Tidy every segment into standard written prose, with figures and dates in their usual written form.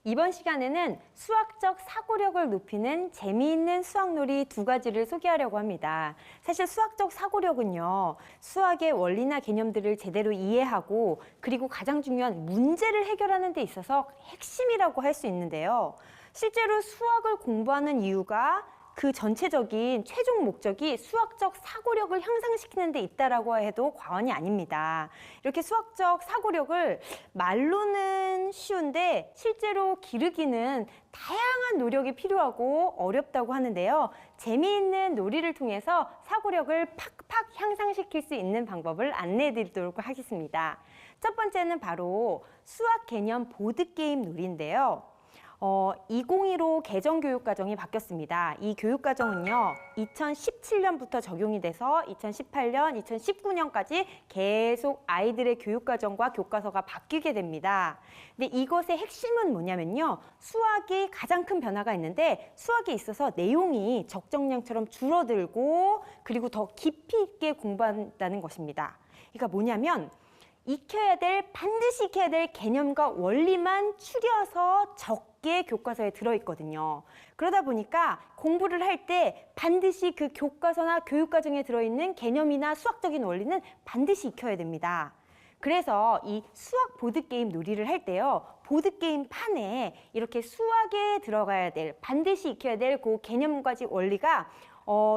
이번 시간에는 수학적 사고력을 높이는 재미있는 수학놀이 두 가지를 소개하려고 합니다. 사실 수학적 사고력은요, 수학의 원리나 개념들을 제대로 이해하고 그리고 가장 중요한 문제를 해결하는 데 있어서 핵심이라고 할 수 있는데요. 실제로 수학을 공부하는 이유가 그 전체적인 최종 목적이 수학적 사고력을 향상시키는 데 있다라고 해도 과언이 아닙니다. 이렇게 수학적 사고력을 말로는 쉬운데 실제로 기르기는 다양한 노력이 필요하고 어렵다고 하는데요. 재미있는 놀이를 통해서 사고력을 팍팍 향상시킬 수 있는 방법을 안내해 드리도록 하겠습니다. 첫 번째는 바로 수학 개념 보드게임 놀이인데요. 2015 개정교육과정이 바뀌었습니다. 이 교육과정은요, 2017년부터 적용이 돼서 2018년, 2019년까지 계속 아이들의 교육과정과 교과서가 바뀌게 됩니다. 근데 이것의 핵심은 뭐냐면요, 수학이 가장 큰 변화가 있는데 수학에 있어서 내용이 적정량처럼 줄어들고 그리고 더 깊이 있게 공부한다는 것입니다. 그러니까 뭐냐면 반드시 익혀야 될 개념과 원리만 추려서 적게 교과서에 들어있거든요. 그러다 보니까 공부를 할 때 반드시 그 교과서나 교육과정에 들어있는 개념이나 수학적인 원리는 반드시 익혀야 됩니다. 그래서 이 수학 보드게임 놀이를 할 때요, 보드게임 판에 이렇게 수학에 들어가야 될, 반드시 익혀야 될 그 개념과 원리가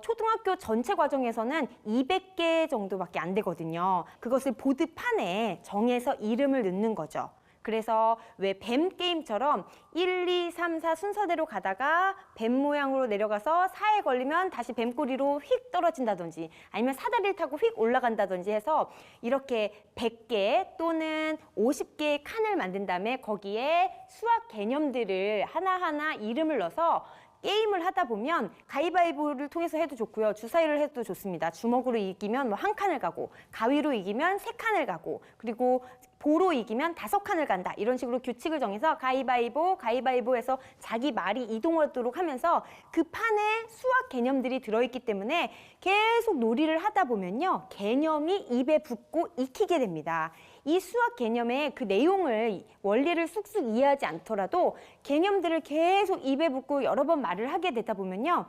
초등학교 전체 과정에서는 200개 정도밖에 안 되거든요. 그것을 보드판에 정해서 이름을 넣는 거죠. 그래서 왜 뱀 게임처럼 1, 2, 3, 4 순서대로 가다가 뱀 모양으로 내려가서 4에 걸리면 다시 뱀꼬리로 휙 떨어진다든지 아니면 사다리를 타고 휙 올라간다든지 해서 이렇게 100개 또는 50개의 칸을 만든 다음에 거기에 수학 개념들을 하나하나 이름을 넣어서 게임을 하다 보면 가위바위보를 통해서 해도 좋고요. 주사위를 해도 좋습니다. 주먹으로 이기면 뭐 한 칸을 가고, 가위로 이기면 3칸을 가고, 그리고 보로 이기면 5칸을 간다. 이런 식으로 규칙을 정해서 가위바위보해서 자기 말이 이동하도록 하면서 그 판에 수학 개념들이 들어있기 때문에 계속 놀이를 하다 보면요, 개념이 입에 붙고 익히게 됩니다. 이 수학 개념의 그 내용을, 원리를 쑥쑥 이해하지 않더라도 개념들을 계속 입에 붙고 여러 번 말을 하게 되다 보면요,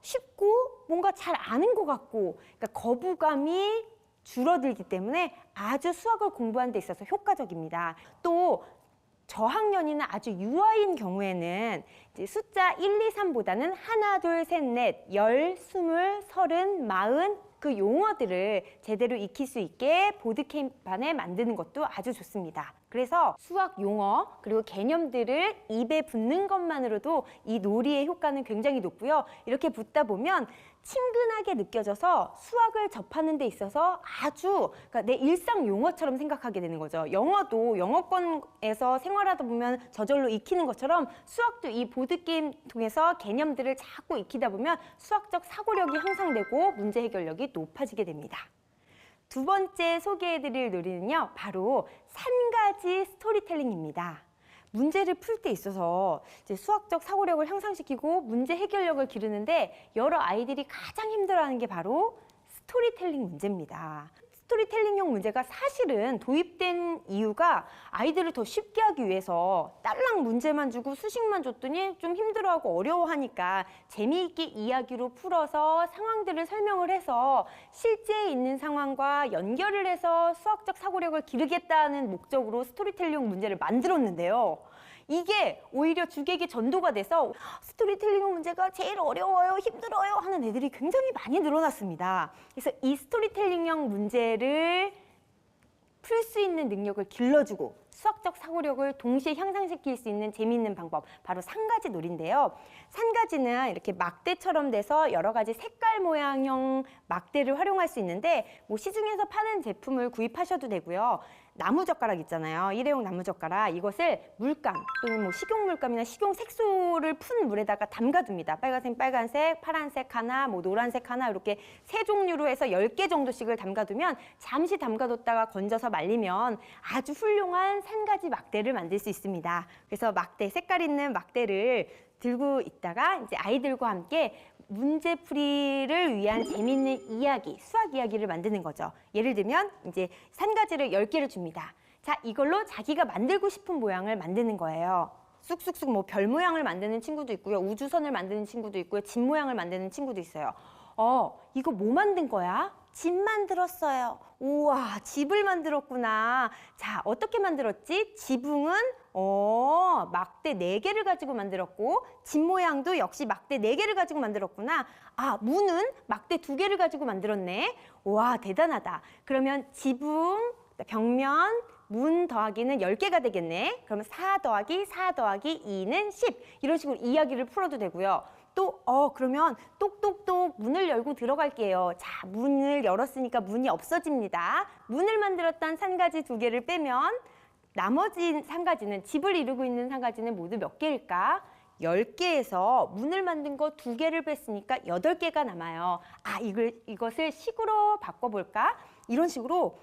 쉽고 뭔가 잘 아는 것 같고, 그러니까 거부감이 줄어들기 때문에 아주 수학을 공부하는 데 있어서 효과적입니다. 또 저학년이나 아주 유아인 경우에는 이제 숫자 1, 2, 3보다는 하나, 둘, 셋, 넷, 10, 20, 30, 40 그 용어들을 제대로 익힐 수 있게 보드게임판에 만드는 것도 아주 좋습니다. 그래서 수학 용어 그리고 개념들을 입에 붙는 것만으로도 이 놀이의 효과는 굉장히 높고요. 이렇게 붙다 보면 친근하게 느껴져서 수학을 접하는 데 있어서 아주, 그러니까 내 일상 용어처럼 생각하게 되는 거죠. 영어도 영어권에서 생활하다 보면 저절로 익히는 것처럼 수학도 이 보드게임 통해서 개념들을 자꾸 익히다 보면 수학적 사고력이 향상되고 문제 해결력이 높아지게 됩니다. 두 번째 소개해드릴 놀이는요, 바로 산가지 스토리텔링입니다. 문제를 풀 때 있어서 이제 수학적 사고력을 향상시키고 문제 해결력을 기르는데 여러 아이들이 가장 힘들어하는 게 바로 스토리텔링 문제입니다. 스토리텔링형 문제가 사실은 도입된 이유가 아이들을 더 쉽게 하기 위해서 딸랑 문제만 주고 수식만 줬더니 좀 힘들어하고 어려워하니까 재미있게 이야기로 풀어서 상황들을 설명을 해서 실제 있는 상황과 연결을 해서 수학적 사고력을 기르겠다는 목적으로 스토리텔링 문제를 만들었는데요. 이게 오히려 주객이 전도가 돼서 스토리텔링 문제가 제일 어려워요, 힘들어요 하는 애들이 굉장히 많이 늘어났습니다. 그래서 이 스토리텔링형 문제를 풀 수 있는 능력을 길러주고 수학적 사고력을 동시에 향상시킬 수 있는 재미있는 방법, 바로 산가지 놀이인데요. 산가지는 이렇게 막대처럼 돼서 여러 가지 색깔 모양형 막대를 활용할 수 있는데 뭐 시중에서 파는 제품을 구입하셔도 되고요. 나무젓가락 있잖아요. 일회용 나무젓가락, 이것을 물감 또는 뭐 식용물감이나 식용색소를 푼 물에다가 담가둡니다. 빨간색, 파란색 하나, 뭐 노란색 하나, 이렇게 세 종류로 해서 10개 정도씩을 담가두면 잠시 담가뒀다가 건져서 말리면 아주 훌륭한 산가지 막대를 만들 수 있습니다. 그래서 색깔 있는 막대를 들고 있다가 이제 아이들과 함께 문제풀이를 위한 재미있는 이야기, 수학 이야기를 만드는 거죠. 예를 들면 이제 산가지를 10개를 줍니다. 자, 이걸로 자기가 만들고 싶은 모양을 만드는 거예요. 쑥쑥쑥 뭐 별 모양을 만드는 친구도 있고요. 우주선을 만드는 친구도 있고요. 집 모양을 만드는 친구도 있어요. 이거 뭐 만든 거야? 집 만들었어요. 우와, 집을 만들었구나. 자, 어떻게 만들었지? 지붕은 막대 4개를 가지고 만들었고, 집 모양도 역시 막대 4개를 가지고 만들었구나. 문은 막대 2개를 가지고 만들었네. 와, 대단하다. 그러면 지붕, 벽면, 문 더하기는 10개가 되겠네. 그러면 4 더하기 4 더하기 2는 10. 이런 식으로 이야기를 풀어도 되고요. 또 그러면 똑똑똑 문을 열고 들어갈게요. 자, 문을 열었으니까 문이 없어집니다. 문을 만들었던 산가지 2개를 빼면 나머지 산가지는, 집을 이루고 있는 산가지는 모두 몇 개일까? 10개에서 문을 만든 거 2개를 뺐으니까 8개가 남아요. 이것을 식으로 바꿔볼까? 이런 식으로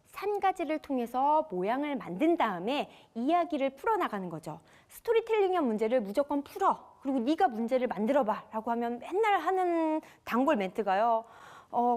산가지를 통해서 모양을 만든 다음에 이야기를 풀어나가는 거죠. 스토리텔링형 문제를 무조건 풀어. 그리고 네가 문제를 만들어봐 라고 하면 맨날 하는 단골 멘트가요.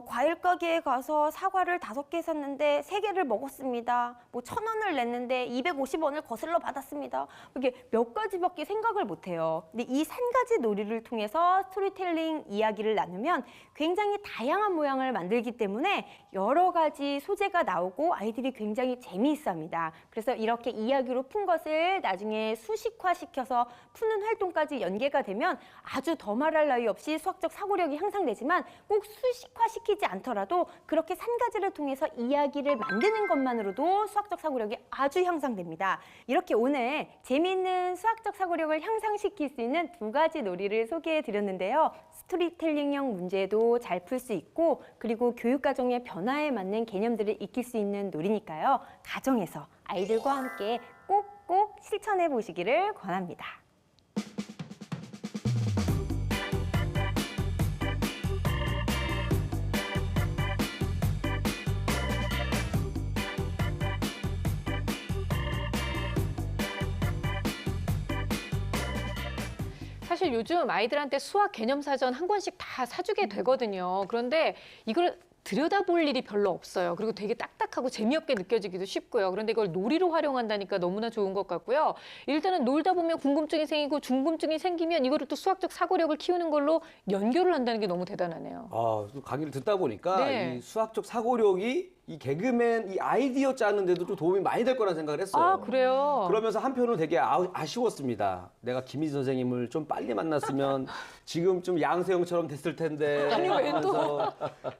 과일 가게에 가서 사과를 5개 샀는데 3개를 먹었습니다. 뭐 1,000원을 냈는데 250원을 거슬러 받았습니다. 이게 몇 가지밖에 생각을 못 해요. 근데 이 한 가지 놀이를 통해서 스토리텔링 이야기를 나누면 굉장히 다양한 모양을 만들기 때문에 여러 가지 소재가 나오고 아이들이 굉장히 재미있어합니다. 그래서 이렇게 이야기로 푼 것을 나중에 수식화시켜서 푸는 활동까지 연계가 되면 아주 더 말할 나위 없이 수학적 사고력이 향상되지만 꼭 수식화시키지 않더라도 그렇게 산가지를 통해서 이야기를 만드는 것만으로도 수학적 사고력이 아주 향상됩니다. 이렇게 오늘 재미있는 수학적 사고력을 향상시킬 수 있는 2가지 놀이를 소개해 드렸는데요. 스토리텔링형 문제도 잘 풀 수 있고 그리고 교육과정의 변화에 맞는 개념들을 익힐 수 있는 놀이니까요. 가정에서 아이들과 함께 꼭꼭 실천해 보시기를 권합니다. 사실 요즘 아이들한테 수학 개념사전 한 권씩 다 사주게 되거든요. 그런데 이걸 들여다볼 일이 별로 없어요. 그리고 되게 딱딱하고 재미없게 느껴지기도 쉽고요. 그런데 이걸 놀이로 활용한다니까 너무나 좋은 것 같고요. 일단은 놀다 보면 궁금증이 생기고 궁금증이 생기면 이거를 또 수학적 사고력을 키우는 걸로 연결을 한다는 게 너무 대단하네요. 또 강의를 듣다 보니까 네. 이 수학적 사고력이 이 개그맨 이 아이디어 짜는데도 좀 도움이 많이 될 거라는 생각을 했어요. 그래요? 그러면서 한편으로 되게 아쉬웠습니다. 내가 김희지 선생님을 좀 빨리 만났으면 지금 좀 양세형처럼 됐을 텐데. 아니, 왜 또?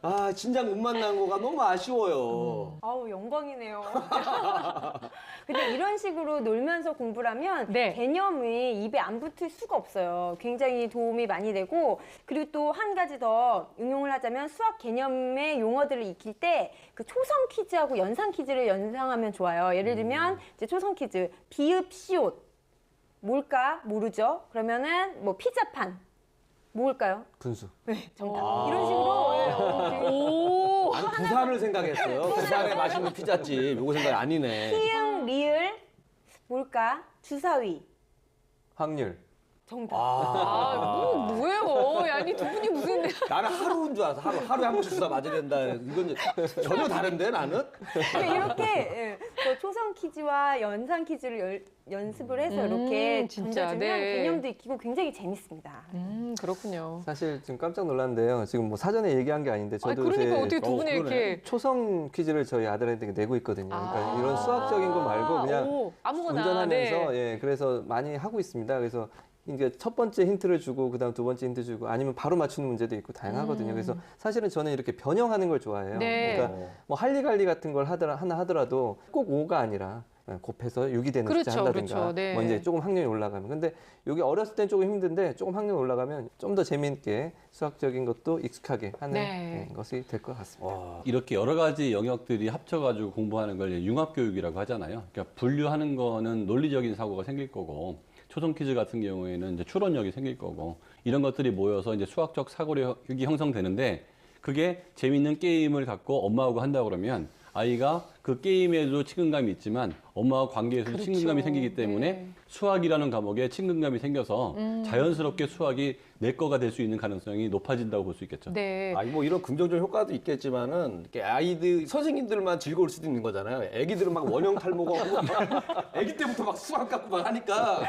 하면서 진작 못 만난 거가 너무 아쉬워요. 영광이네요. 근데 이런 식으로 놀면서 공부를 하면 네. 개념이 입에 안 붙을 수가 없어요. 굉장히 도움이 많이 되고 그리고 또 한 가지 더 응용을 하자면 수학 개념의 용어들을 익힐 때 그 초성 퀴즈하고 연상 퀴즈를 연상하면 좋아요. 예를 들면 이제 초성 퀴즈 비읍 시옷 뭘까 모르죠? 그러면은 뭐 피자판 뭘까요? 분수. 네, 정답. 이런 식으로 오! 아니, 부산을 생각했어요. 부산에 맛있는 피자집. 요거 생각이 아니네. 희응 리을 뭘까? 주사위 확률. 정답. 뭐예요? 아니, 두 분이 무슨. 나는 하루인 줄 알았어. 하루에 한 번씩 주사 맞아야 된다. 이건 이제 전혀 다른데 나는? 그러니까 이렇게 뭐 초성 퀴즈와 연상 퀴즈를 연습을 해서 이렇게 진짜, 던져주면 네. 개념도 익히고 굉장히 재밌습니다. 그렇군요. 사실 지금 깜짝 놀랐는데요. 지금 뭐 사전에 얘기한 게 아닌데 저도 그러니까 요새 어떻게 두 분이 그러네. 이렇게. 초성 퀴즈를 저희 아들한테 내고 있거든요. 그러니까 이런 수학적인 거 말고 그냥 아무거나. 운전하면서 네. 그래서 많이 하고 있습니다. 그래서 이게 첫 번째 힌트를 주고 그다음 두 번째 힌트 주고 아니면 바로 맞추는 문제도 있고 다양하거든요. 그래서 사실은 저는 이렇게 변형하는 걸 좋아해요. 네. 그러니까 뭐 할리갈리 같은 걸 하나 하더라도 꼭 5가 아니라 곱해서 6이 되는 그렇죠, 숫자 한다든가 그렇죠. 네. 뭐 이제 조금 확률이 올라가면 근데 여기 어렸을 땐 조금 힘든데 조금 확률이 올라가면 좀 더 재미있게 수학적인 것도 익숙하게 하는 네. 것이 될 것 같습니다. 이렇게 여러 가지 영역들이 합쳐가지고 공부하는 걸 융합교육이라고 하잖아요. 그러니까 분류하는 거는 논리적인 사고가 생길 거고, 초성 퀴즈 같은 경우에는 이제 추론력이 생길 거고, 이런 것들이 모여서 이제 수학적 사고력이 형성되는데, 그게 재밌는 게임을 갖고 엄마하고 한다 그러면 아이가 그 게임에도 친근감이 있지만 엄마와 관계에서도 그렇죠. 친근감이 생기기 때문에 네. 수학이라는 과목에 친근감이 생겨서 자연스럽게 수학이 내 거가 될 수 있는 가능성이 높아진다고 볼 수 있겠죠. 네. 아니 뭐 이런 긍정적 효과도 있겠지만은 이렇게 아이들 선생님들만 즐거울 수도 있는 거잖아요. 애기들은 막 원형 탈모가 막 애기 때부터 막 수학 갖고 막 하니까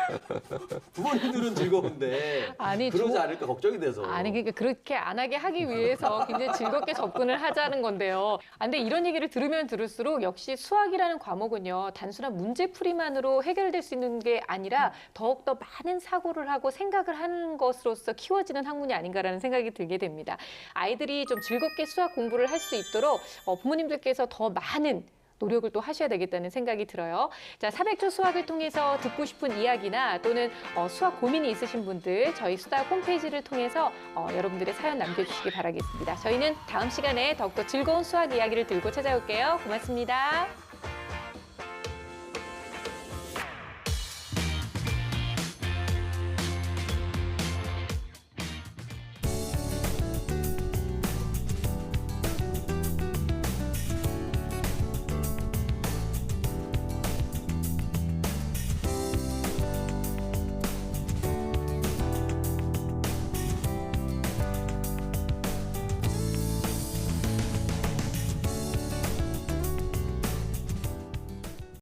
부모님들은 즐거운데 아니, 그러지 않을까 걱정이 돼서. 아니 그러니까 그렇게 안 하게 하기 위해서 굉장히 즐겁게 접근을 하자는 건데요. 아, 근데 이런 얘기를 들으면 들을수록 역시 수학이라는 과목은요. 단순한 문제풀이만으로 해결될 수 있는 게 아니라 더욱더 많은 사고를 하고 생각을 하는 것으로서 키워지는 학문이 아닌가라는 생각이 들게 됩니다. 아이들이 좀 즐겁게 수학 공부를 할 수 있도록 부모님들께서 더 많은 노력을 또 하셔야 되겠다는 생각이 들어요. 자, 400초 수학을 통해서 듣고 싶은 이야기나 또는 수학 고민이 있으신 분들 저희 수학 홈페이지를 통해서 여러분들의 사연 남겨주시기 바라겠습니다. 저희는 다음 시간에 더욱더 즐거운 수학 이야기를 들고 찾아올게요. 고맙습니다.